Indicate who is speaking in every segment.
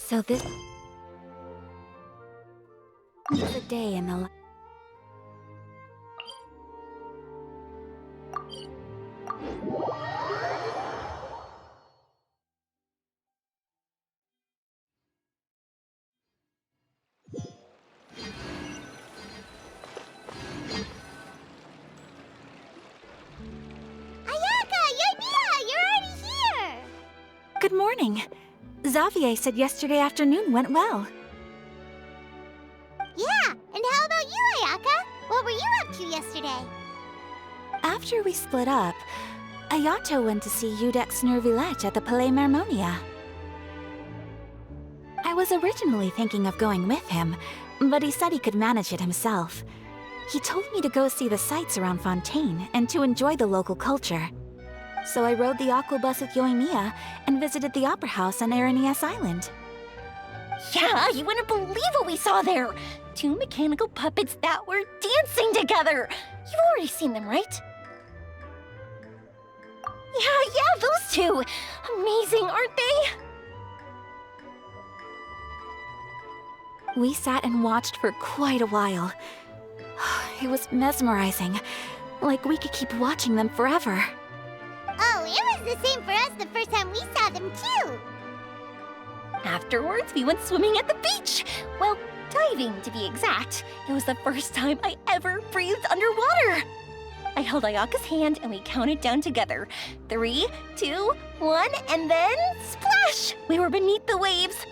Speaker 1: So this is a day in the life. Good morning. Xavier said yesterday afternoon went well.
Speaker 2: Yeah, and how about you, Ayaka? What were you up to yesterday?
Speaker 1: After we split up, Ayato went to see Udex Nervillette at the Palais Mermonia. I was originally thinking of going with him, but he said he could manage it himself. He told me to go see the sights around Fontaine and to enjoy the local culture. so I rode the aqua bus with Yoimiya and visited the opera house on Aranias Island.
Speaker 3: Yeah, you wouldn't believe what we saw there! 2 mechanical puppets that were dancing together! You've already seen them, right? Yeah, those two! Amazing, aren't they?
Speaker 1: We sat and watched for quite a while. It was mesmerizing, like we could keep watching them forever.
Speaker 2: Oh, it was the same for us the first time we saw them, too!
Speaker 3: Afterwards, we went swimming at the beach! Well, diving, to be exact. It was the first time I ever breathed underwater! I held Ayaka's hand and we counted down together. 3, 2, 1, and then splash! We were beneath the waves.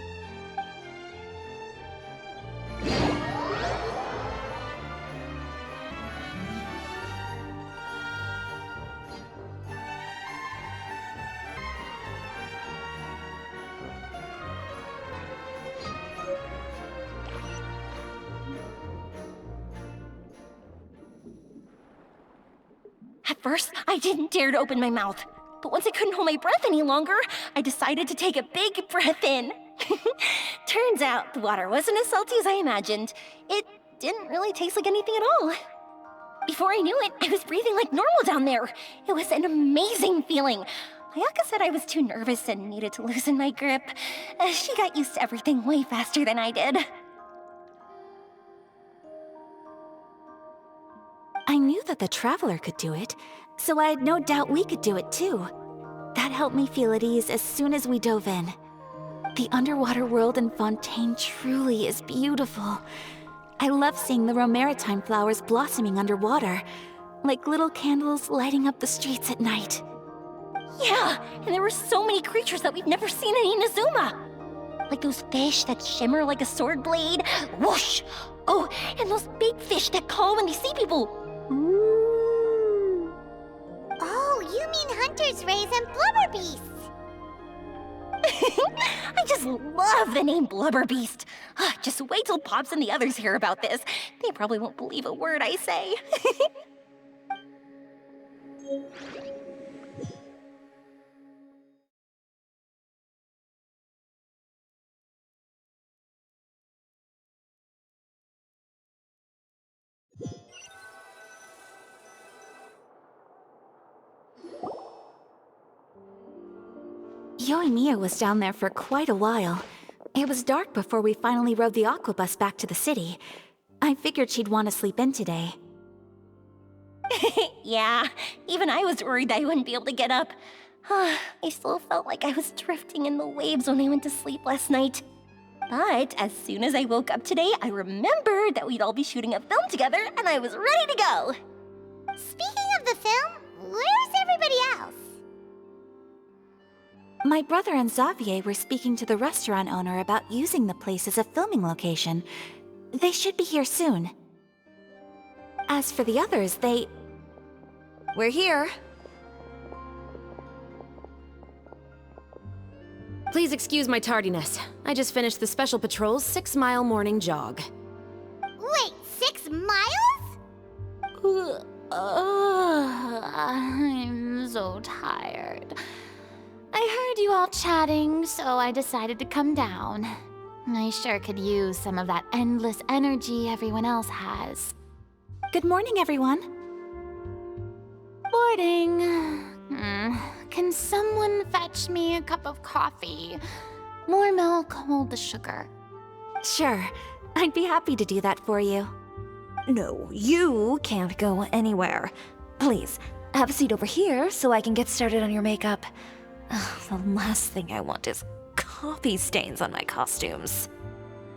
Speaker 3: At first, I didn't dare to open my mouth. But once I couldn't hold my breath any longer, I decided to take a big breath in. Turns out the water wasn't as salty as I imagined. It didn't really taste like anything at all. Before I knew it, I was breathing like normal down there. It was an amazing feeling. Ayaka said I was too nervous and needed to loosen my grip. She got used to everything way faster than I did.
Speaker 1: I knew that the Traveler could do it, so I had no doubt we could do it too. That helped me feel at ease as soon as we dove in. The underwater world in Fontaine truly is beautiful. I love seeing the romaritime flowers blossoming underwater, like little candles lighting up the streets at night.
Speaker 3: Yeah, and there were so many creatures that we've never seen in Inazuma. Like those fish that shimmer like a sword blade. Whoosh! Oh, and those big fish that call when they see people.
Speaker 2: Ooh. Oh, you mean Hunter's Rays and Blubber Beasts.
Speaker 3: I just love the name Blubber Beast. Just wait till Pops and the others hear about this. They probably won't believe a word I say.
Speaker 1: Yoimiya was down there for quite a while. It was dark before we finally rode the aqua bus back to the city. I figured she'd want to sleep in today.
Speaker 3: Yeah, even I was worried that I wouldn't be able to get up. I still felt like I was drifting in the waves when I went to sleep last night. But as soon as I woke up today, I remembered that we'd all be shooting a film together, and I was ready to go.
Speaker 2: Speaking of the film, where's everybody else?
Speaker 1: My brother and Xavier were speaking to the restaurant owner about using the place as a filming location. They should be here soon. As for the others, We're here.
Speaker 4: Please excuse my tardiness. I just finished the Special Patrol's 6-mile morning jog.
Speaker 2: Wait, 6 miles?
Speaker 5: I'm so tired. I heard you all chatting, so I decided to come down. I sure could use some of that endless energy everyone else has.
Speaker 1: Good morning, everyone.
Speaker 5: Morning. Can someone fetch me a cup of coffee? More milk, hold the sugar.
Speaker 1: Sure, I'd be happy to do that for you.
Speaker 6: No, you can't go anywhere. Please, have a seat over here so I can get started on your makeup. The last thing I want is coffee stains on my costumes.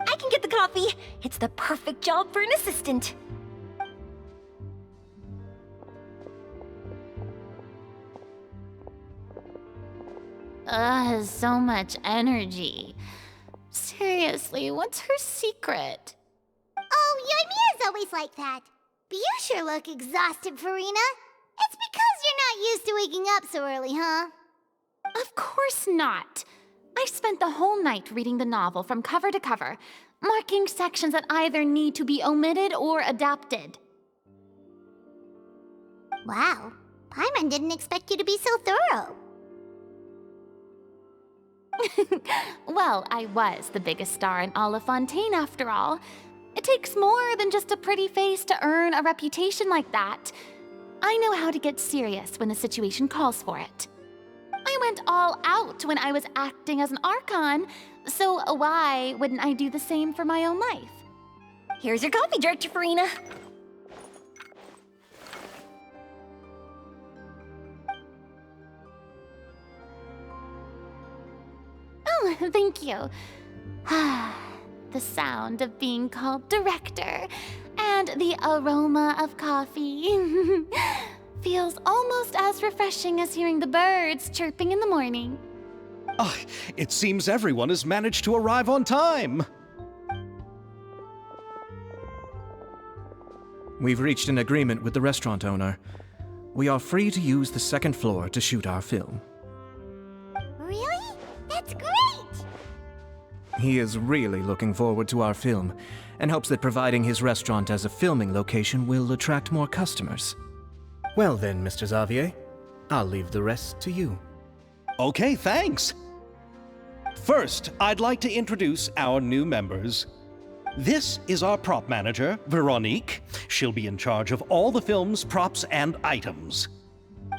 Speaker 3: I can get the coffee. It's the perfect job for an assistant.
Speaker 5: So much energy. Seriously, what's her secret?
Speaker 2: Oh, Yoimiya's always like that. But you sure look exhausted, Farina. It's because you're not used to waking up so early, huh?
Speaker 5: Of course not. I spent the whole night reading the novel from cover to cover, marking sections that either need to be omitted or adapted.
Speaker 2: Wow. Paimon didn't expect you to be so thorough.
Speaker 5: Well, I was the biggest star in all of Fontaine after all. It takes more than just a pretty face to earn a reputation like that. I know how to get serious when the situation calls for it. I went all out when I was acting as an Archon, so why wouldn't I do the same for my own life?
Speaker 3: Here's your coffee, Director Farina.
Speaker 5: Oh, thank you. The sound of being called director and the aroma of coffee feels almost as refreshing as hearing the birds chirping in the morning.
Speaker 7: Ah, it seems everyone has managed to arrive on time.
Speaker 8: We've reached an agreement with the restaurant owner. We are free to use the second floor to shoot our film.
Speaker 2: Really? That's great!
Speaker 8: He is really looking forward to our film, and hopes that providing his restaurant as a filming location will attract more customers. Well then, Mr. Xavier, I'll leave the rest to you.
Speaker 7: Okay, thanks. First, I'd like to introduce our new members. This is our prop manager, Veronique. She'll be in charge of all the film's props and items.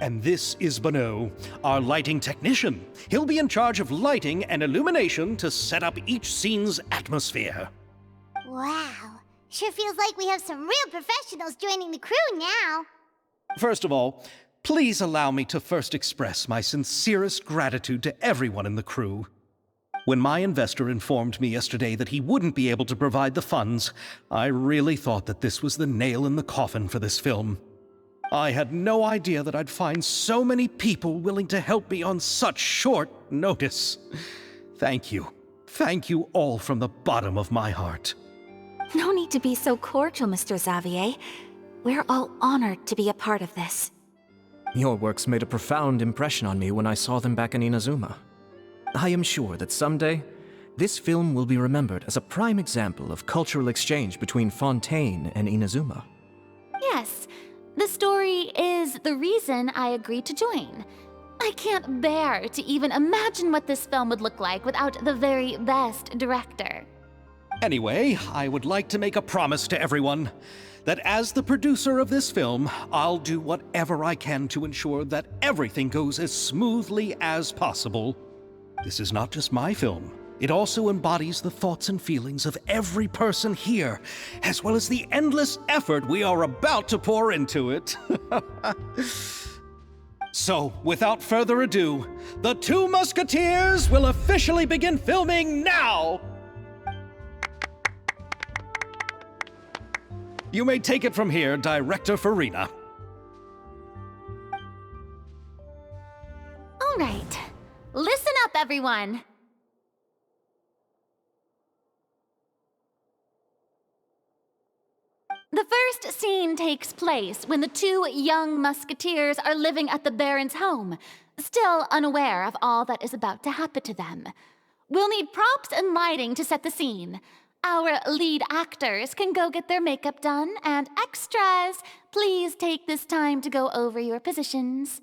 Speaker 7: And this is Bonneau, our lighting technician. He'll be in charge of lighting and illumination to set up each scene's atmosphere.
Speaker 2: Wow. Sure feels like we have some real professionals joining the crew now.
Speaker 7: First of all, please allow me to first express my sincerest gratitude to everyone in the crew. When my investor informed me yesterday that he wouldn't be able to provide the funds, I really thought that this was the nail in the coffin for this film. I had no idea that I'd find so many people willing to help me on such short notice. Thank you. Thank you all from the bottom of my heart.
Speaker 1: No need to be so cordial, Mr. Xavier. We're all honored to be a part of this.
Speaker 8: Your works made a profound impression on me when I saw them back in Inazuma. I am sure that someday, this film will be remembered as a prime example of cultural exchange between Fontaine and Inazuma.
Speaker 5: Yes, the story is the reason I agreed to join. I can't bear to even imagine what this film would look like without the very best director.
Speaker 7: Anyway, I would like to make a promise to everyone that as the producer of this film, I'll do whatever I can to ensure that everything goes as smoothly as possible. This is not just my film. It also embodies the thoughts and feelings of every person here, as well as the endless effort we are about to pour into it. So, without further ado, the Two Musketeers will officially begin filming now! You may take it from here, Director Farina.
Speaker 5: All right, listen up, everyone. The first scene takes place when the two young musketeers are living at the Baron's home, still unaware of all that is about to happen to them. We'll need props and lighting to set the scene. Our lead actors can go get their makeup done, and extras, please take this time to go over your positions.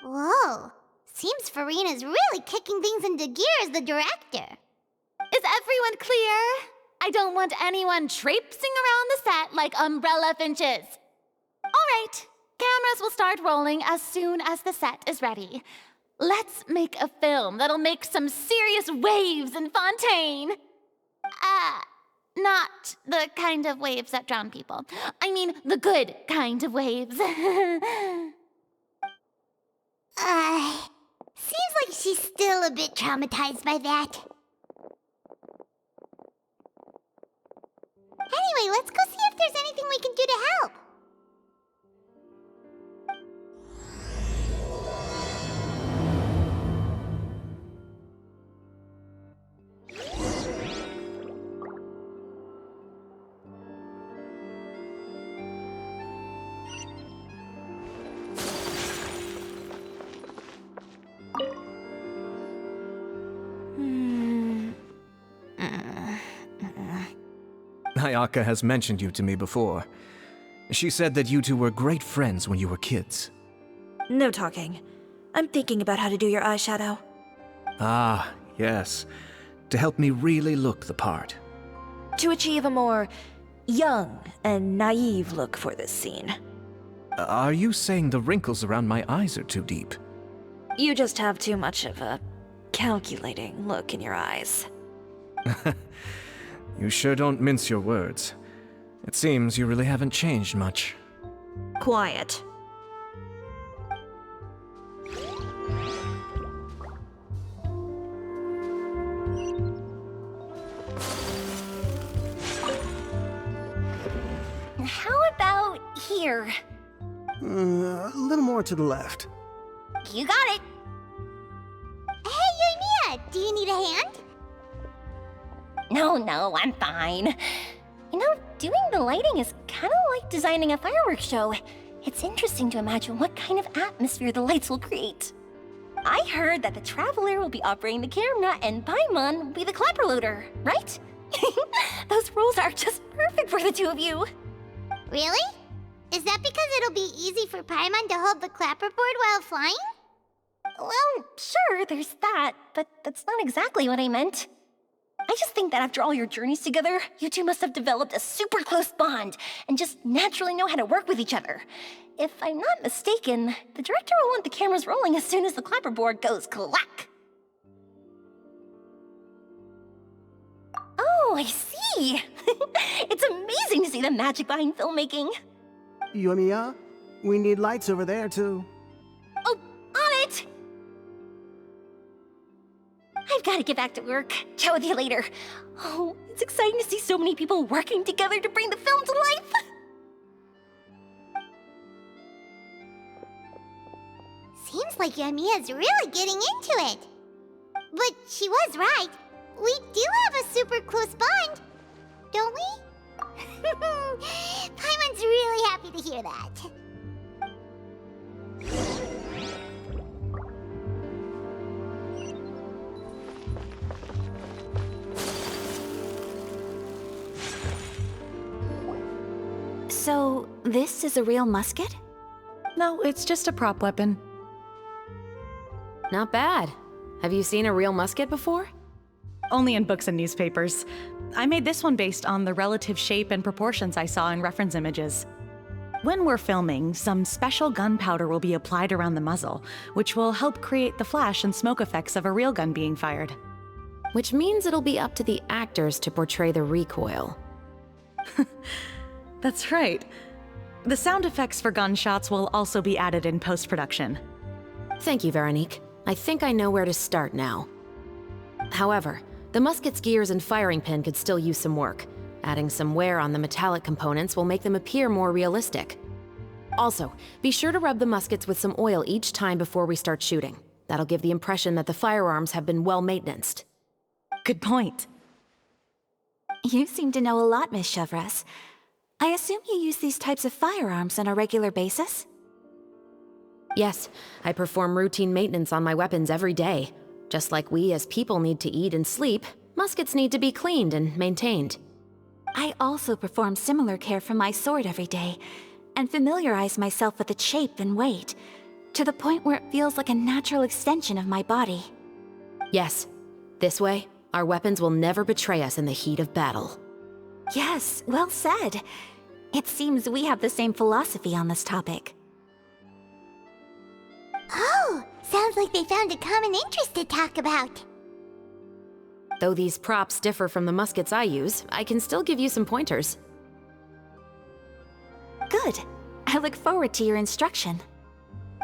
Speaker 2: Whoa. Seems Farina's really kicking things into gear as the director.
Speaker 5: Is everyone clear? I don't want anyone traipsing around the set like umbrella finches. All right, cameras will start rolling as soon as the set is ready. Let's make a film that'll make some serious waves in Fontaine. Not the kind of waves that drown people. I mean, the good kind of waves.
Speaker 2: Seems like she's still a bit traumatized by that. Anyway, let's go see if there's anything we can do to help.
Speaker 8: Ayaka has mentioned you to me before. She said that you two were great friends when you were kids.
Speaker 6: No talking. I'm thinking about how to do your eyeshadow.
Speaker 8: Ah, yes. To help me really look the part.
Speaker 6: To achieve a more young and naive look for this scene.
Speaker 8: Are you saying the wrinkles around my eyes are too deep?
Speaker 6: You just have too much of a calculating look in your eyes.
Speaker 8: You sure don't mince your words. It seems you really haven't changed much.
Speaker 6: Quiet.
Speaker 3: How about here?
Speaker 9: A little more to the left.
Speaker 3: You got it.
Speaker 2: Hey, Yoimiya, do you need a hand?
Speaker 3: No, I'm fine. You know, doing the lighting is kind of like designing a fireworks show. It's interesting to imagine what kind of atmosphere the lights will create. I heard that the Traveler will be operating the camera and Paimon will be the clapper loader, right? Those roles are just perfect for the two of you.
Speaker 2: Really? Is that because it'll be easy for Paimon to hold the clapperboard while flying?
Speaker 3: Well, sure, there's that, but that's not exactly what I meant. I just think that after all your journeys together, you two must have developed a super close bond and just naturally know how to work with each other. If I'm not mistaken, the director will want the cameras rolling as soon as the clapperboard goes clack. Oh, I see. It's amazing to see the magic behind filmmaking.
Speaker 9: Yoimiya, we need lights over there too.
Speaker 3: Oh, on it! I've got to get back to work. Chat with you later. Oh, it's exciting to see so many people working together to bring the film to life.
Speaker 2: Seems like Yoimiya's really getting into it. But she was right. We do have a super close bond, don't we? Paimon's really happy to hear that.
Speaker 1: So, this is a real musket?
Speaker 10: No, it's just a prop weapon.
Speaker 4: Not bad. Have you seen a real musket before?
Speaker 10: Only in books and newspapers. I made this one based on the relative shape and proportions I saw in reference images. When we're filming, some special gunpowder will be applied around the muzzle, which will help create the flash and smoke effects of a real gun being fired.
Speaker 4: Which means it'll be up to the actors to portray the recoil.
Speaker 10: That's right. The sound effects for gunshots will also be added in post-production.
Speaker 4: Thank you, Veronique. I think I know where to start now. However, the musket's gears and firing pin could still use some work. Adding some wear on the metallic components will make them appear more realistic. Also, be sure to rub the muskets with some oil each time before we start shooting. That'll give the impression that the firearms have been well maintenanced.
Speaker 10: Good point.
Speaker 1: You seem to know a lot, Miss Chevres. I assume you use these types of firearms on a regular basis?
Speaker 4: Yes, I perform routine maintenance on my weapons every day. Just like we as people need to eat and sleep, muskets need to be cleaned and maintained.
Speaker 1: I also perform similar care for my sword every day, and familiarize myself with its shape and weight, to the point where it feels like a natural extension of my body.
Speaker 4: Yes, this way, our weapons will never betray us in the heat of battle.
Speaker 1: Yes, well said. It seems we have the same philosophy on this topic.
Speaker 2: Oh, sounds like they found a common interest to talk about.
Speaker 4: Though these props differ from the muskets I use, I can still give you some pointers.
Speaker 1: Good. I look forward to your instruction.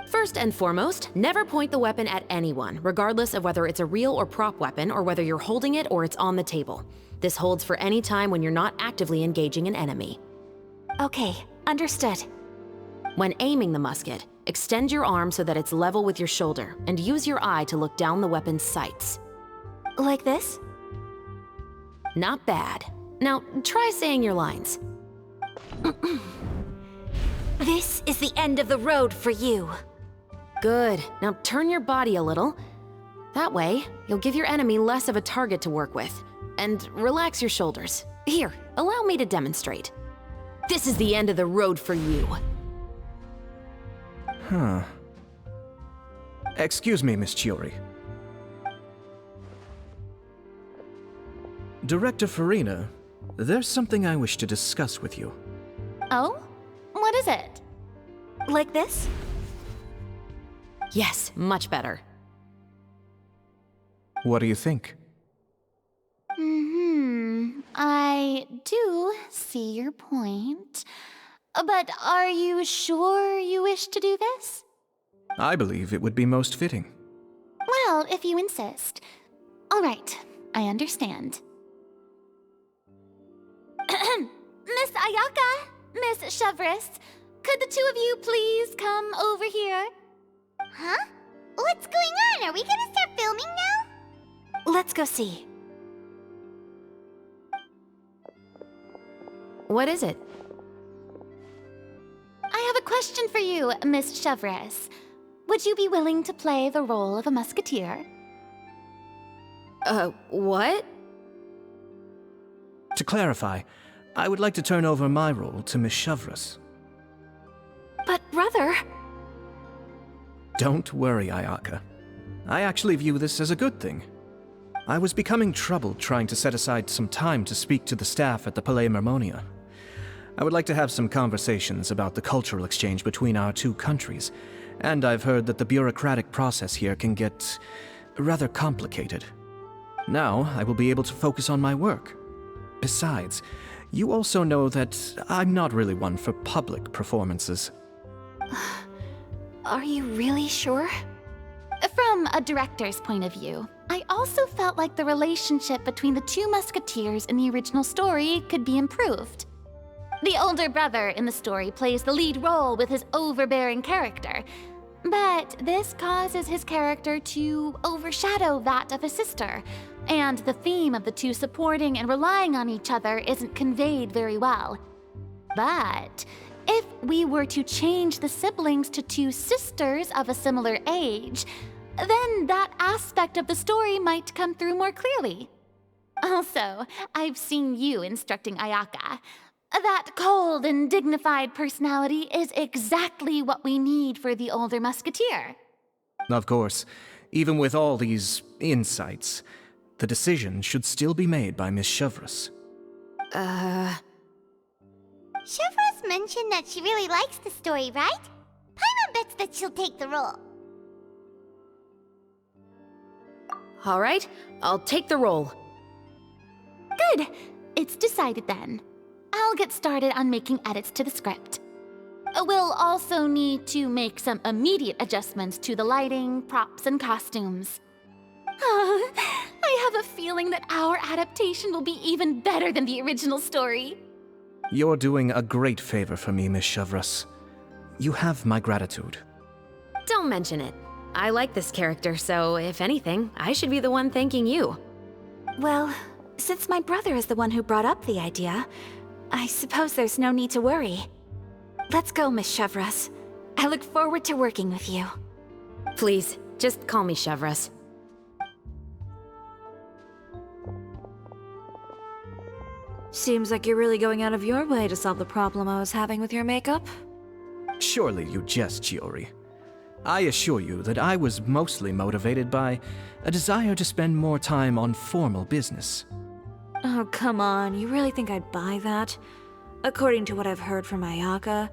Speaker 4: First and foremost, never point the weapon at anyone, regardless of whether it's a real or prop weapon or whether you're holding it or it's on the table. This holds for any time when you're not actively engaging an enemy.
Speaker 1: Okay, understood.
Speaker 4: When aiming the musket, extend your arm so that it's level with your shoulder, and use your eye to look down the weapon's sights.
Speaker 1: Like this?
Speaker 4: Not bad. Now, try saying your lines.
Speaker 1: This is the end of the road for you.
Speaker 4: Good. Now turn your body a little. That way, you'll give your enemy less of a target to work with. And relax your shoulders. Here, allow me to demonstrate. This is the end of the road for you.
Speaker 8: Huh. Excuse me, Miss Chiori. Director Farina, there's something I wish to discuss with you.
Speaker 5: Oh? What is it?
Speaker 6: Like this?
Speaker 4: Yes, much better.
Speaker 8: What do you think?
Speaker 5: I do see your point. But are you sure you wish to do this?
Speaker 8: I believe it would be most fitting.
Speaker 5: Well, if you insist. All right, I understand. Miss Ayaka, Miss Chevres, could the two of you please come over here?
Speaker 2: Huh? What's going on? Are we gonna start filming now?
Speaker 6: Let's go see.
Speaker 4: What is it?
Speaker 5: I have a question for you, Miss Chevres. Would you be willing to play the role of a musketeer?
Speaker 4: What?
Speaker 8: To clarify, I would like to turn over my role to Miss Chevres.
Speaker 6: But brother...
Speaker 8: Don't worry, Ayaka. I actually view this as a good thing. I was becoming troubled trying to set aside some time to speak to the staff at the Palais Mermonia. I would like to have some conversations about the cultural exchange between our two countries, and I've heard that the bureaucratic process here can get rather complicated. Now, I will be able to focus on my work. Besides, you also know that I'm not really one for public performances.
Speaker 6: Are you really sure?
Speaker 5: From a director's point of view, I also felt like the relationship between the two musketeers in the original story could be improved. The older brother in the story plays the lead role with his overbearing character, but this causes his character to overshadow that of his sister, and the theme of the two supporting and relying on each other isn't conveyed very well. But if we were to change the siblings to two sisters of a similar age, then that aspect of the story might come through more clearly. Also, I've seen you instructing Ayaka. That cold and dignified personality is exactly what we need for the older musketeer.
Speaker 8: Of course, even with all these insights, the decision should still be made by Miss Chevres.
Speaker 2: Chevres mentioned that she really likes the story, right? Paimon bets that she'll take the role.
Speaker 4: All right, I'll take the role.
Speaker 5: Good. It's decided then. I'll get started on making edits to the script. We'll also need to make some immediate adjustments to the lighting, props, and costumes. I have a feeling that our adaptation will be even better than the original story.
Speaker 8: You're doing a great favor for me, Miss Chevres. You have my gratitude.
Speaker 4: Don't mention it. I like this character, so if anything, I should be the one thanking you.
Speaker 1: Well, since my brother is the one who brought up the idea, I suppose there's no need to worry. Let's go, Miss Chevres. I look forward to working with you.
Speaker 4: Please, just call me Chevres.
Speaker 6: Seems like you're really going out of your way to solve the problem I was having with your makeup.
Speaker 8: Surely you jest, Chiori. I assure you that I was mostly motivated by a desire to spend more time on formal business.
Speaker 6: Oh, come on. You really think I'd buy that? According to what I've heard from Ayaka,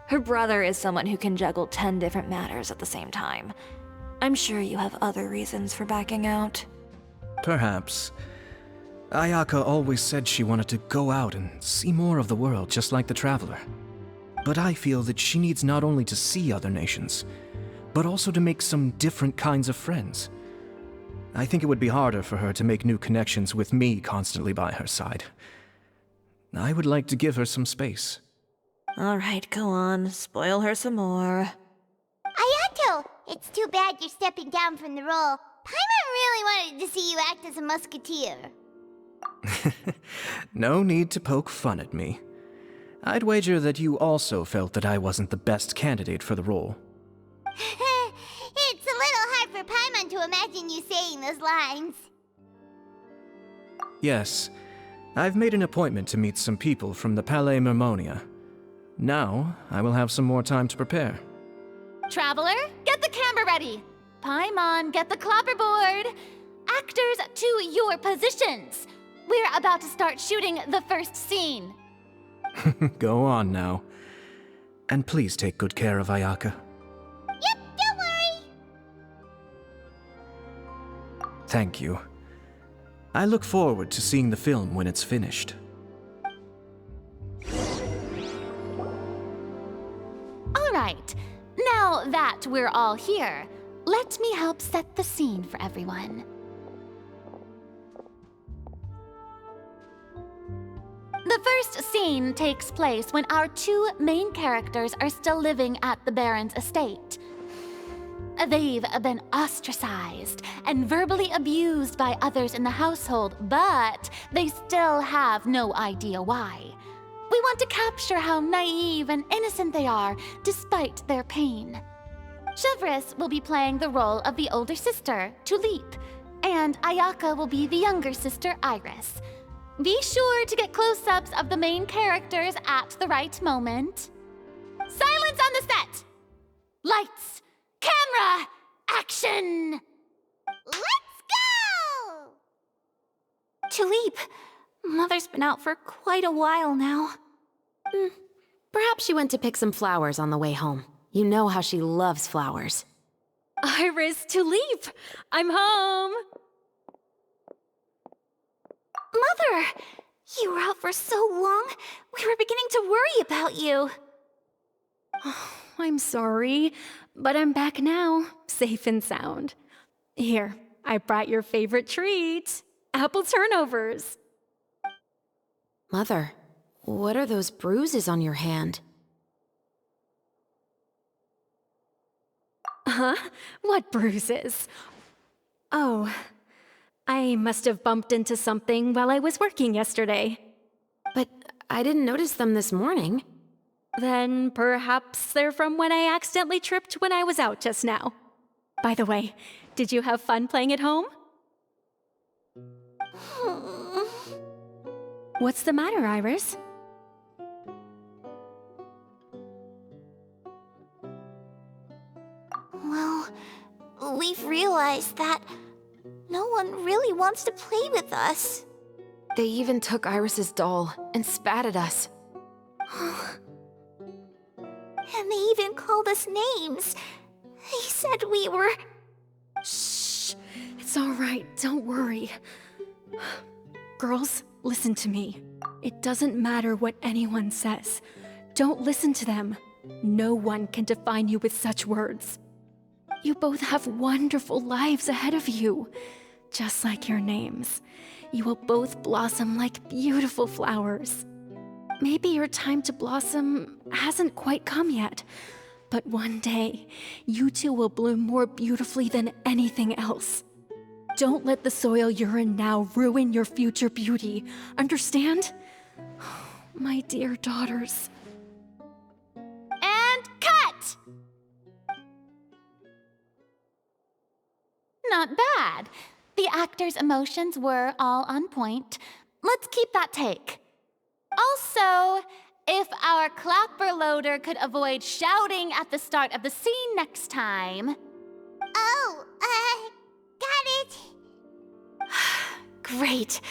Speaker 6: her brother is someone who can juggle 10 different matters at the same time. I'm sure you have other reasons for backing out.
Speaker 8: Perhaps. Ayaka always said she wanted to go out and see more of the world, just like the Traveler. But I feel that she needs not only to see other nations, but also to make some different kinds of friends. I think it would be harder for her to make new connections with me constantly by her side. I would like to give her some space.
Speaker 6: Alright, go on. Spoil her some more.
Speaker 2: Ayato! It's too bad you're stepping down from the role. Paimon really wanted to see you act as a musketeer.
Speaker 8: No need to poke fun at me. I'd wager that you also felt that I wasn't the best candidate for the role.
Speaker 2: It's a little hard for Paimon to imagine you saying those lines.
Speaker 8: Yes, I've made an appointment to meet some people from the Palais Mermonia. Now, I will have some more time to prepare.
Speaker 5: Traveler, get the camera ready. Paimon, get the clapperboard! Actors, to your positions! We're about to start shooting the first scene.
Speaker 8: Go on now. And please take good care of Ayaka.
Speaker 2: Yep, don't worry.
Speaker 8: Thank you. I look forward to seeing the film when it's finished.
Speaker 5: All right, now that we're all here, let me help set the scene for everyone. The first scene takes place when our two main characters are still living at the Baron's estate. They've been ostracized and verbally abused by others in the household, but they still have no idea why. We want to capture how naive and innocent they are despite their pain. Chevris will be playing the role of the older sister, Tulip, and Ayaka will be the younger sister, Iris. Be sure to get close-ups of the main characters at the right moment. Silence on the set! Lights, camera, action!
Speaker 2: Let's go!
Speaker 1: Tulip, Mother's been out for quite a while now.
Speaker 4: Perhaps she went to pick some flowers on the way home. You know how she loves flowers.
Speaker 3: Iris, Tulip, I'm home.
Speaker 1: Mother! You were out for so long, we were beginning to worry about you.
Speaker 11: I'm sorry, but I'm back now, safe and sound. Here, I brought your favorite treat, apple turnovers.
Speaker 4: Mother, what are those bruises on your hand?
Speaker 11: Huh? What bruises? Oh, I must have bumped into something while I was working yesterday.
Speaker 4: But I didn't notice them this morning.
Speaker 11: Then perhaps they're from when I accidentally tripped when I was out just now. By the way, did you have fun playing at home? What's the matter, Iris?
Speaker 1: Well, we've realized that no one really wants to play with us.
Speaker 4: They even took Iris's doll and spat at us.
Speaker 1: And they even called us names. They said we were...
Speaker 11: Shh. It's all right. Don't worry. Girls, listen to me. It doesn't matter what anyone says. Don't listen to them. No one can define you with such words. You both have wonderful lives ahead of you. Just like your names. You will both blossom like beautiful flowers. Maybe your time to blossom hasn't quite come yet, but one day, you two will bloom more beautifully than anything else. Don't let the soil you're in now ruin your future beauty. Understand? My dear daughters.
Speaker 5: And cut! Not bad. The actors' emotions were all on point. Let's keep that take. Also, if our clapper loader could avoid shouting at the start of the scene next time.
Speaker 2: Oh, got it.
Speaker 1: Great.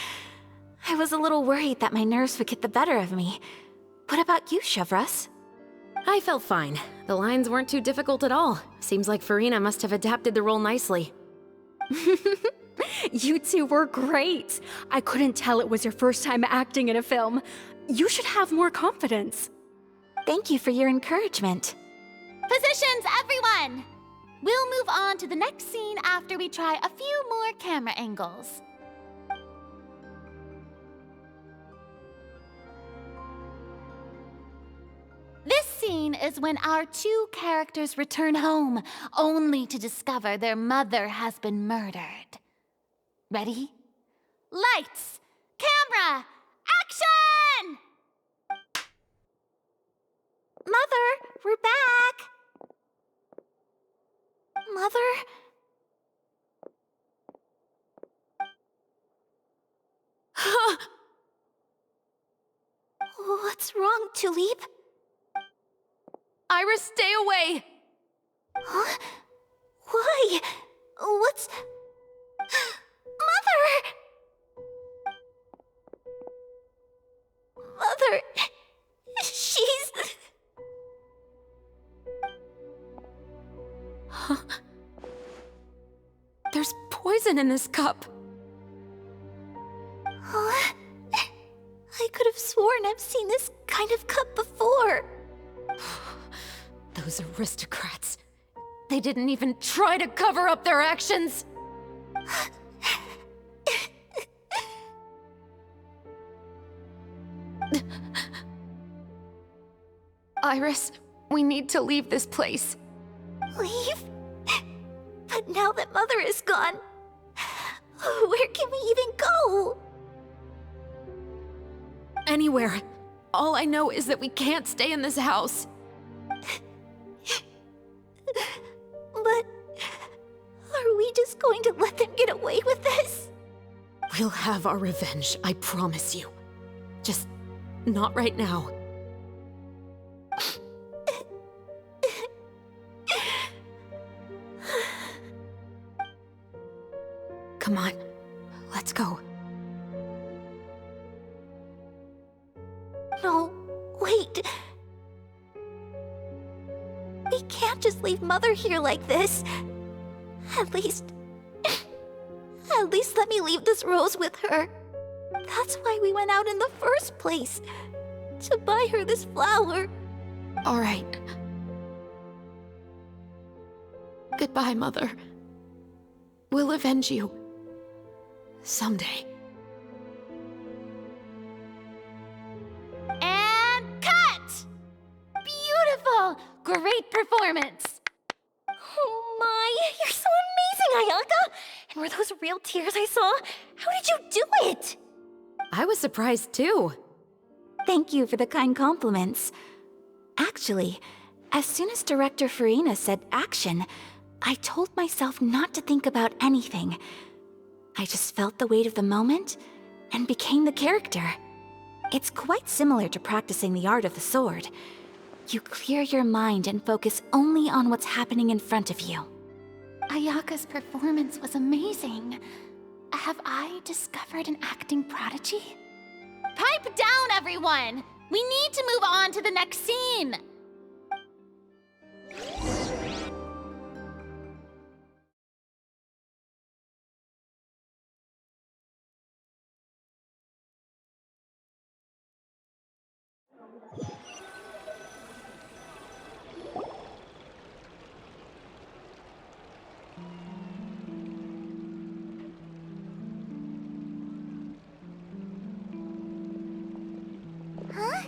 Speaker 1: I was a little worried that my nerves would get the better of me. What about you, Chevris?
Speaker 4: I felt fine. The lines weren't too difficult at all. Seems like Farina must have adapted the role nicely.
Speaker 11: You two were great. I couldn't tell it was your first time acting in a film. You should have more confidence.
Speaker 1: Thank you for your encouragement.
Speaker 5: Positions, everyone! We'll move on to the next scene after we try a few more camera angles. This scene is when our two characters return home, only to discover their mother has been murdered. Ready? Lights! Camera! Action!
Speaker 1: Mother, we're back! Mother? What's wrong, Tulip?
Speaker 3: Iris, stay away!
Speaker 1: Huh? Why? What's... Mother! Mother... She's...
Speaker 4: Huh? There's poison in this cup.
Speaker 1: Huh? I could have sworn I've seen this kind of cup before.
Speaker 4: Those aristocrats. They didn't even try to cover up their actions. Iris, we need to leave this place.
Speaker 1: Leave? But now that Mother is gone, where can we even go?
Speaker 4: Anywhere. All I know is that we can't stay in this house.
Speaker 1: But are we just going to let them get away with this?
Speaker 4: We'll have our revenge, I promise you. Just not right now. Come on, let's go.
Speaker 1: No, wait. We can't just leave Mother here like this. At least let me leave this rose with her. That's why we went out in the first place. To buy her this flower.
Speaker 4: All right. Goodbye, Mother. We'll avenge you. Someday.
Speaker 5: And cut! Beautiful! Great performance!
Speaker 3: Oh my, you're so amazing, Ayaka! And were those real tears I saw? How did you do it?
Speaker 4: I was surprised too.
Speaker 1: Thank you for the kind compliments. Actually, as soon as Director Farina said action, I told myself not to think about anything. I just felt the weight of the moment and became the character. It's quite similar to practicing the art of the sword. You clear your mind and focus only on what's happening in front of you.
Speaker 5: Ayaka's performance was amazing. Have I discovered an acting prodigy? Pipe down, everyone! We need to move on to the next scene!
Speaker 2: Huh?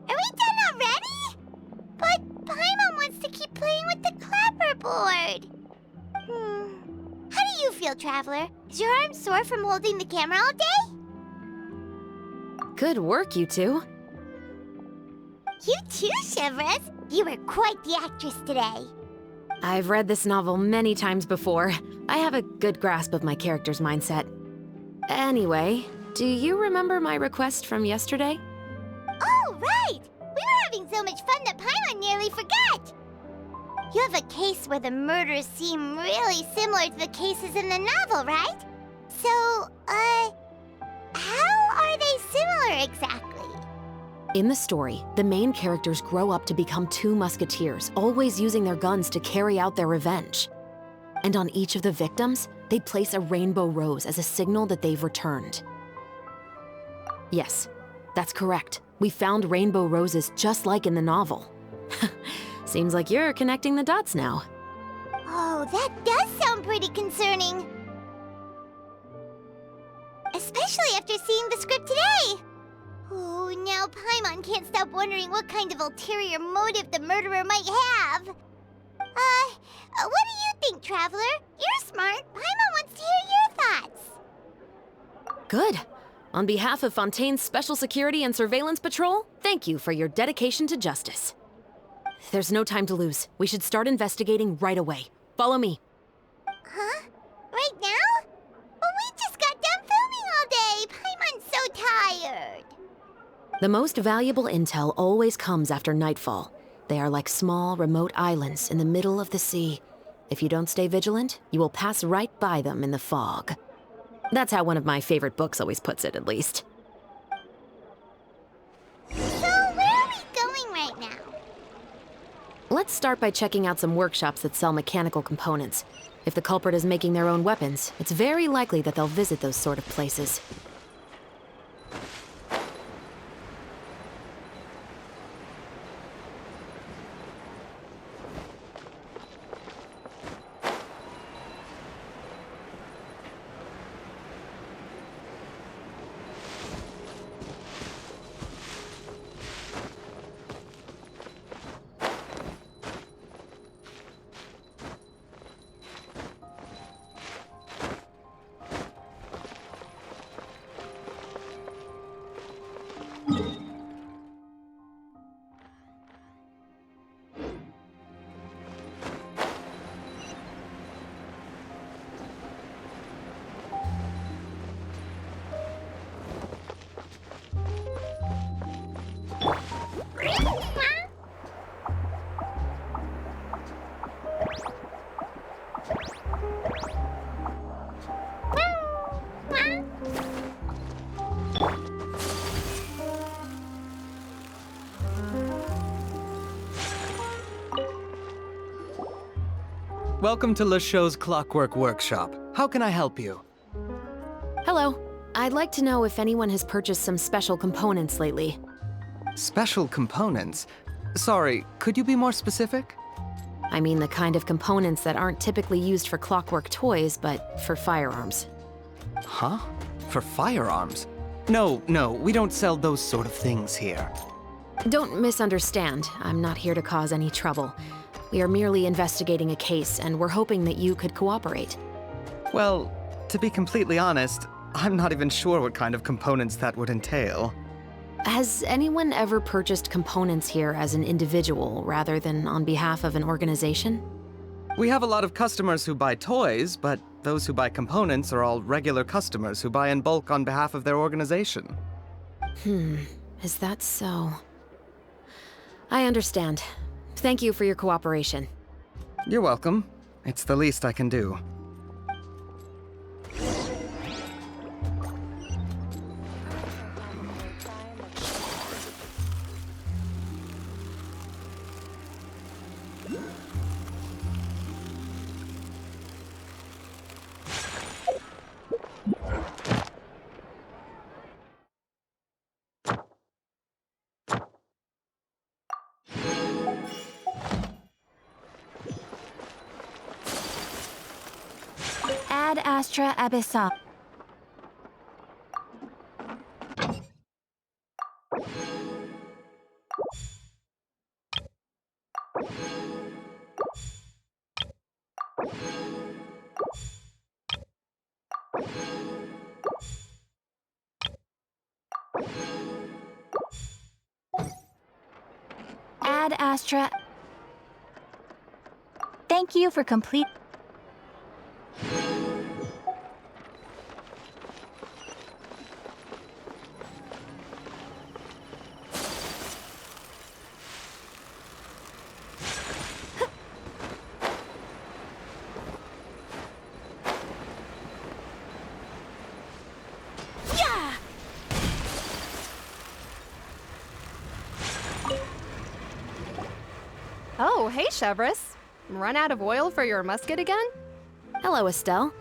Speaker 2: Are we done already? But Paimon wants to keep playing with the clapperboard. How do you feel, Traveler? Is your arm sore from holding the camera all day?
Speaker 4: Good work, you two.
Speaker 2: You too, Shivers. You were quite the actress today.
Speaker 4: I've read this novel many times before. I have a good grasp of my character's mindset. Anyway, do you remember my request from yesterday?
Speaker 2: Oh, right! We were having so much fun that Paimon nearly forgot! You have a case where the murders seem really similar to the cases in the novel, right? So, how are they similar exactly?
Speaker 4: In the story, the main characters grow up to become two musketeers, always using their guns to carry out their revenge. And on each of the victims, they place a rainbow rose as a signal that they've returned. Yes, that's correct. We found rainbow roses just like in the novel. Seems like you're connecting the dots now.
Speaker 2: Oh, that does sound pretty concerning. Especially after seeing the script today. Oh, now Paimon can't stop wondering what kind of ulterior motive the murderer might have. What do you think, Traveler? You're smart. Paimon wants to hear your thoughts.
Speaker 4: Good. On behalf of Fontaine's Special Security and Surveillance Patrol, thank you for your dedication to justice. There's no time to lose. We should start investigating right away. Follow me.
Speaker 2: Huh? Right now? But we just got done filming all day. Paimon's so tired.
Speaker 4: The most valuable intel always comes after nightfall. They are like small, remote islands in the middle of the sea. If you don't stay vigilant, you will pass right by them in the fog. That's how one of my favorite books always puts it, at least.
Speaker 2: So, where are we going right now?
Speaker 4: Let's start by checking out some workshops that sell mechanical components. If the culprit is making their own weapons, it's very likely that they'll visit those sort of places.
Speaker 12: Welcome to LeChaux's Clockwork Workshop. How can I help you?
Speaker 4: Hello. I'd like to know if anyone has purchased some special components lately.
Speaker 12: Special components? Sorry, could you be more specific?
Speaker 4: I mean the kind of components that aren't typically used for clockwork toys, but for firearms.
Speaker 12: Huh? For firearms? No, we don't sell those sort of things here.
Speaker 4: Don't misunderstand. I'm not here to cause any trouble. We are merely investigating a case, and we're hoping that you could cooperate.
Speaker 12: Well, to be completely honest, I'm not even sure what kind of components that would entail.
Speaker 4: Has anyone ever purchased components here as an individual rather than on behalf of an organization?
Speaker 12: We have a lot of customers who buy toys, but those who buy components are all regular customers who buy in bulk on behalf of their organization.
Speaker 4: Is that so? I understand. Thank you for your cooperation.
Speaker 12: You're welcome. It's the least I can do.
Speaker 1: Ad Astra Abyssal. Ad Astra. Thank you for complete.
Speaker 13: Oh, hey, Chevris. Run out of oil for your musket again?
Speaker 4: Hello, Estelle.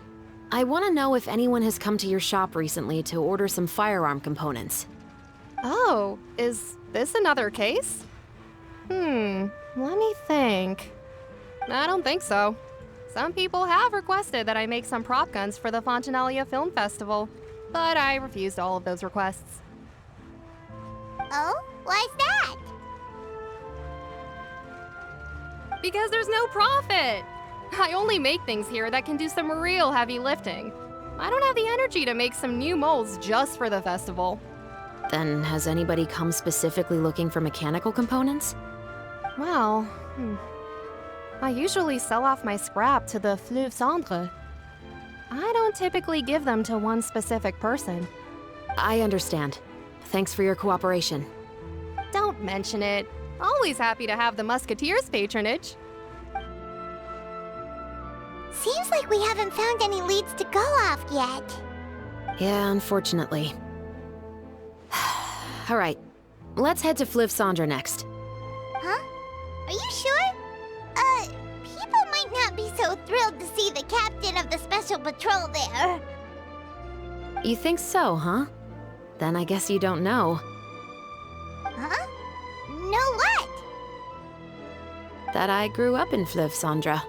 Speaker 4: I want to know if anyone has come to your shop recently to order some firearm components.
Speaker 13: Oh, is this another case? Let me think. I don't think so. Some people have requested that I make some prop guns for the Fontanalia Film Festival, but I refused all of those requests.
Speaker 2: Oh? Why's that?
Speaker 13: Because there's no profit! I only make things here that can do some real heavy lifting. I don't have the energy to make some new molds just for the festival.
Speaker 4: Then has anybody come specifically looking for mechanical components?
Speaker 13: Well, I usually sell off my scrap to the Fleuve Cendre. I don't typically give them to one specific person.
Speaker 4: I understand. Thanks for your cooperation.
Speaker 13: Don't mention it. Always happy to have the Musketeers' patronage.
Speaker 2: Seems like we haven't found any leads to go off yet.
Speaker 4: Yeah, unfortunately. Alright, let's head to Fliv Sandra next.
Speaker 2: Huh? Are you sure? People might not be so thrilled to see the captain of the special patrol there.
Speaker 4: You think so, huh? Then I guess you don't know.
Speaker 2: Huh? Know what?
Speaker 4: That I grew up in Fliv Sandra.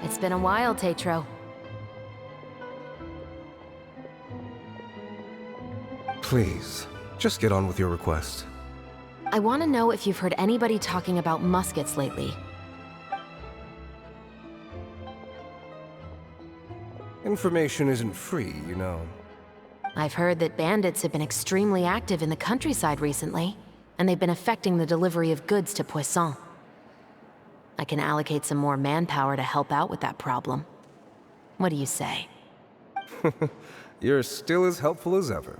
Speaker 4: It's been a while, Tetro.
Speaker 14: Please, just get on with your request.
Speaker 4: I want to know if you've heard anybody talking about muskets lately.
Speaker 14: Information isn't free, you know.
Speaker 4: I've heard that bandits have been extremely active in the countryside recently, and they've been affecting the delivery of goods to Poisson. I can allocate some more manpower to help out with that problem. What do you say?
Speaker 14: You're still as helpful as ever.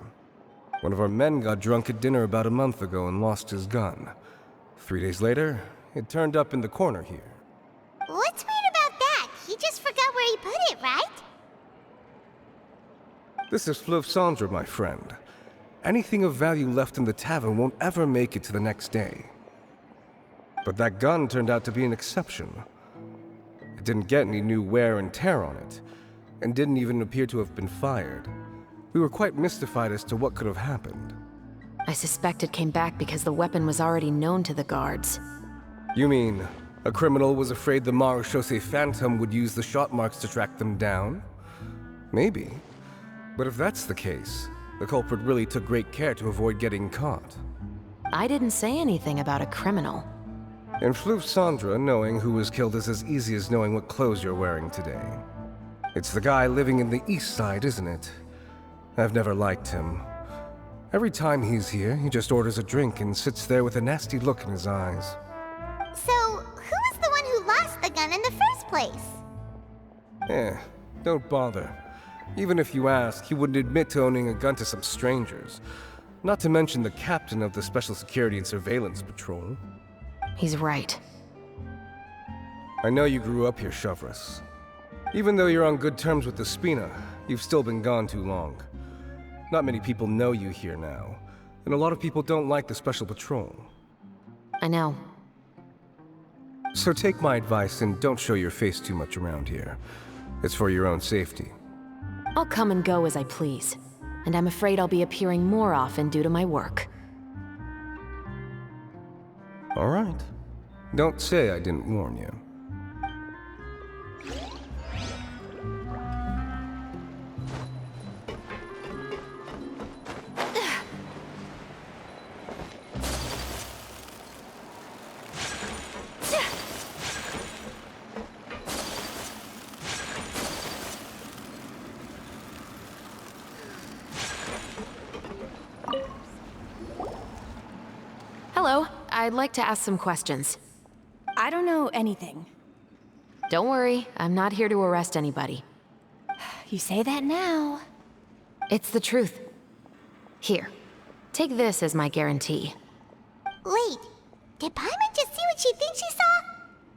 Speaker 14: One of our men got drunk at dinner about a month ago and lost his gun. 3 days later, it turned up in the corner here.
Speaker 2: What's weird about that? He just forgot where he put it, right?
Speaker 14: This is Fliv Sandra, my friend. Anything of value left in the tavern won't ever make it to the next day. But that gun turned out to be an exception. It didn't get any new wear and tear on it, and didn't even appear to have been fired. We were quite mystified as to what could have happened.
Speaker 4: I suspect it came back because the weapon was already known to the guards.
Speaker 14: You mean, a criminal was afraid the Marechaussee Phantom would use the shot marks to track them down? Maybe. But if that's the case, the culprit really took great care to avoid getting caught.
Speaker 4: I didn't say anything about a criminal.
Speaker 14: In Fliv Sandra, knowing who was killed is as easy as knowing what clothes you're wearing today. It's the guy living in the east side, isn't it? I've never liked him. Every time he's here, he just orders a drink and sits there with a nasty look in his eyes.
Speaker 2: So, who was the one who lost the gun in the first place?
Speaker 14: Don't bother. Even if you ask, he wouldn't admit to owning a gun to some strangers. Not to mention the captain of the Special Security and Surveillance Patrol.
Speaker 4: He's right.
Speaker 14: I know you grew up here, Shovris. Even though you're on good terms with the Spina, you've still been gone too long. Not many people know you here now, and a lot of people don't like the Special Patrol.
Speaker 4: I know.
Speaker 14: So take my advice and don't show your face too much around here. It's for your own safety.
Speaker 4: I'll come and go as I please, and I'm afraid I'll be appearing more often due to my work.
Speaker 14: All right. Don't say I didn't warn you.
Speaker 4: I'd like to ask some questions.
Speaker 10: I don't know anything.
Speaker 4: Don't worry, I'm not here to arrest anybody.
Speaker 10: You say that now.
Speaker 4: It's the truth. Here, take this as my guarantee.
Speaker 2: Wait, did Paimon just see what she thinks she saw?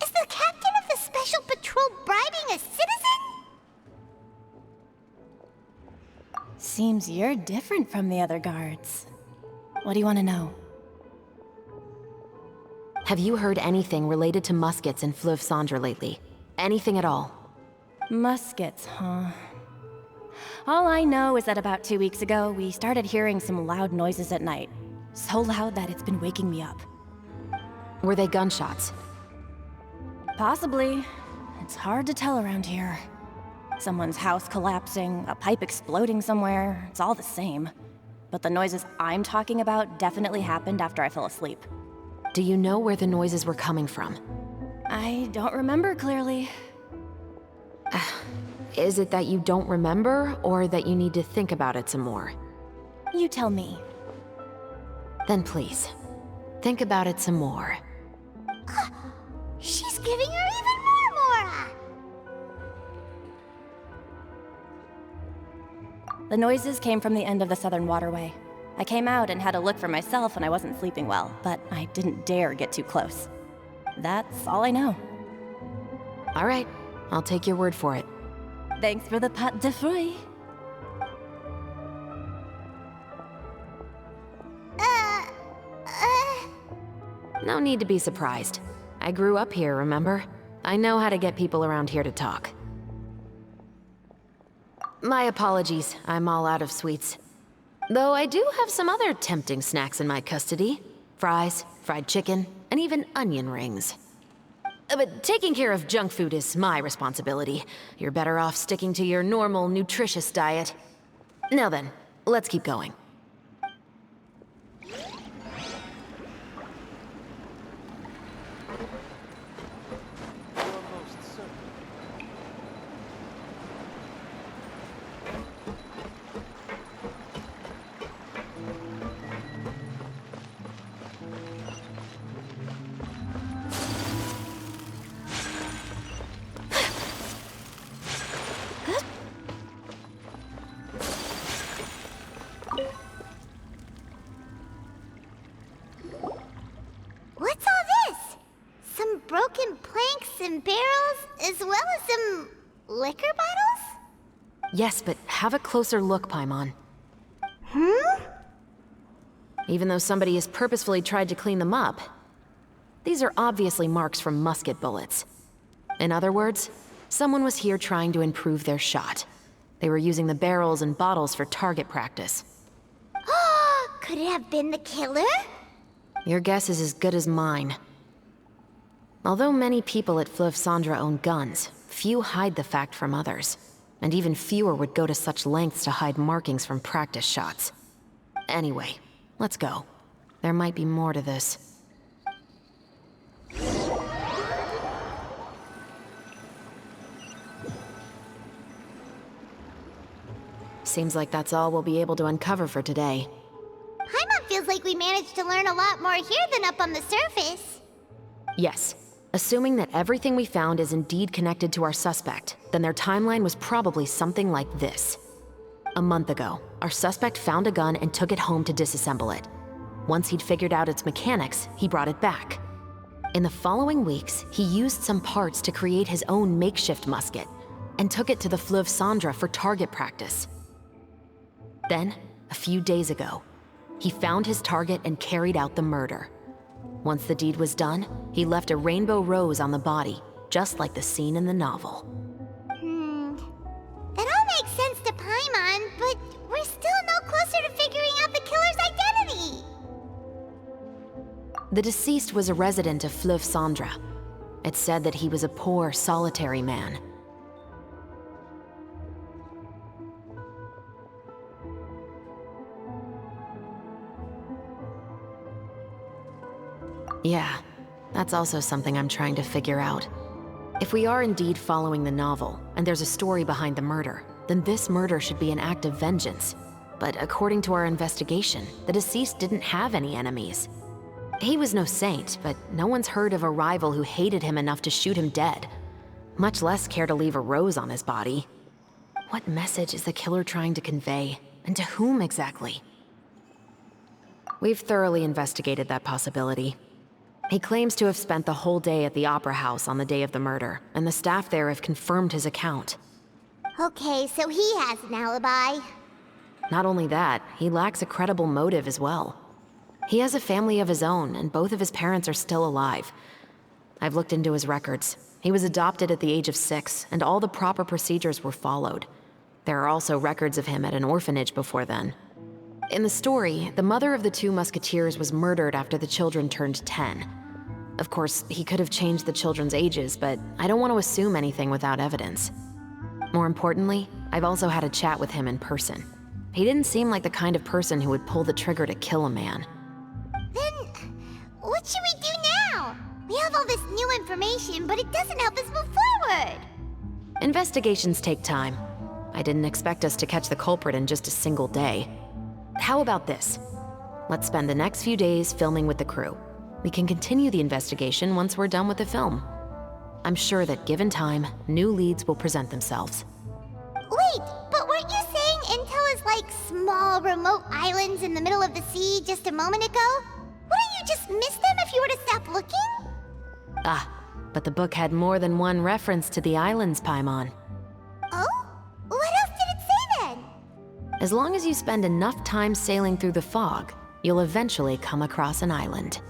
Speaker 2: Is the captain of the Special Patrol bribing a citizen?
Speaker 10: Seems you're different from the other guards. What do you want to know?
Speaker 4: Have you heard anything related to Muskets in Fleuve Cendre lately? Anything at all?
Speaker 10: Muskets, huh? All I know is that about 2 weeks ago, we started hearing some loud noises at night. So loud that it's been waking me up.
Speaker 4: Were they gunshots?
Speaker 10: Possibly. It's hard to tell around here. Someone's house collapsing, a pipe exploding somewhere, it's all the same. But the noises I'm talking about definitely happened after I fell asleep.
Speaker 4: Do you know where the noises were coming from?
Speaker 10: I don't remember clearly.
Speaker 4: Is it that you don't remember, or that you need to think about it some more?
Speaker 10: You tell me.
Speaker 4: Then please, think about it some more.
Speaker 2: She's giving her even more Mora!
Speaker 10: The noises came from the end of the Southern Waterway. I came out and had a look for myself when I wasn't sleeping well, but I didn't dare get too close. That's all I know.
Speaker 4: All right, I'll take your word for it.
Speaker 10: Thanks for the pâte de fruits.
Speaker 4: No need to be surprised. I grew up here, remember? I know how to get people around here to talk. My apologies, I'm all out of sweets. Though I do have some other tempting snacks in my custody. Fries, fried chicken, and even onion rings. But taking care of junk food is my responsibility. You're better off sticking to your normal, nutritious diet. Now then, let's keep going.
Speaker 2: What's all this? Some broken planks and barrels, as well as some liquor bottles?
Speaker 4: Yes, but have a closer look, Paimon. Even though somebody has purposefully tried to clean them up, these are obviously marks from musket bullets. In other words, someone was here trying to improve their shot. They were using the barrels and bottles for target practice.
Speaker 2: Could it have been the killer?
Speaker 4: Your guess is as good as mine. Although many people at Fleuve Cendre own guns, few hide the fact from others. And even fewer would go to such lengths to hide markings from practice shots. Anyway, let's go. There might be more to this. Seems like that's all we'll be able to uncover for today.
Speaker 2: Paimon feels like we managed to learn a lot more here than up on the surface.
Speaker 4: Yes. Assuming that everything we found is indeed connected to our suspect, then their timeline was probably something like this. A month ago, our suspect found a gun and took it home to disassemble it. Once he'd figured out its mechanics, he brought it back. In the following weeks, he used some parts to create his own makeshift musket, and took it to the Fleuve Cendre for target practice. Then, a few days ago, he found his target and carried out the murder. Once the deed was done, he left a rainbow rose on the body, just like the scene in the novel.
Speaker 2: That all makes sense to Paimon, but we're still no closer to figuring out the killer's identity.
Speaker 4: The deceased was a resident of Fleuve Cendre. It's said that he was a poor, solitary man. Yeah, that's also something I'm trying to figure out. If we are indeed following the novel, and there's a story behind the murder, then this murder should be an act of vengeance. But according to our investigation, the deceased didn't have any enemies. He was no saint, but no one's heard of a rival who hated him enough to shoot him dead, much less care to leave a rose on his body. What message is the killer trying to convey, and to whom exactly? We've thoroughly investigated that possibility. He claims to have spent the whole day at the Opera House on the day of the murder, and the staff there have confirmed his account.
Speaker 2: Okay, so he has an alibi.
Speaker 4: Not only that, he lacks a credible motive as well. He has a family of his own, and both of his parents are still alive. I've looked into his records. He was adopted at the age of 6, and all the proper procedures were followed. There are also records of him at an orphanage before then. In the story, the mother of the 2 musketeers was murdered after the children turned 10. Of course, he could have changed the children's ages, but I don't want to assume anything without evidence. More importantly, I've also had a chat with him in person. He didn't seem like the kind of person who would pull the trigger to kill a man.
Speaker 2: Then, what should we do now? We have all this new information, but it doesn't help us move forward.
Speaker 4: Investigations take time. I didn't expect us to catch the culprit in just a single day. How about this? Let's spend the next few days filming with the crew. We can continue the investigation once we're done with the film. I'm sure that given time, new leads will present themselves.
Speaker 2: Wait, but weren't you saying Intel is like small, remote islands in the middle of the sea just a moment ago? Wouldn't you just miss them if you were to stop looking?
Speaker 4: Ah, but the book had more than one reference to the islands, Paimon.
Speaker 2: Oh? What else did it say then?
Speaker 4: As long as you spend enough time sailing through the fog, you'll eventually come across an island.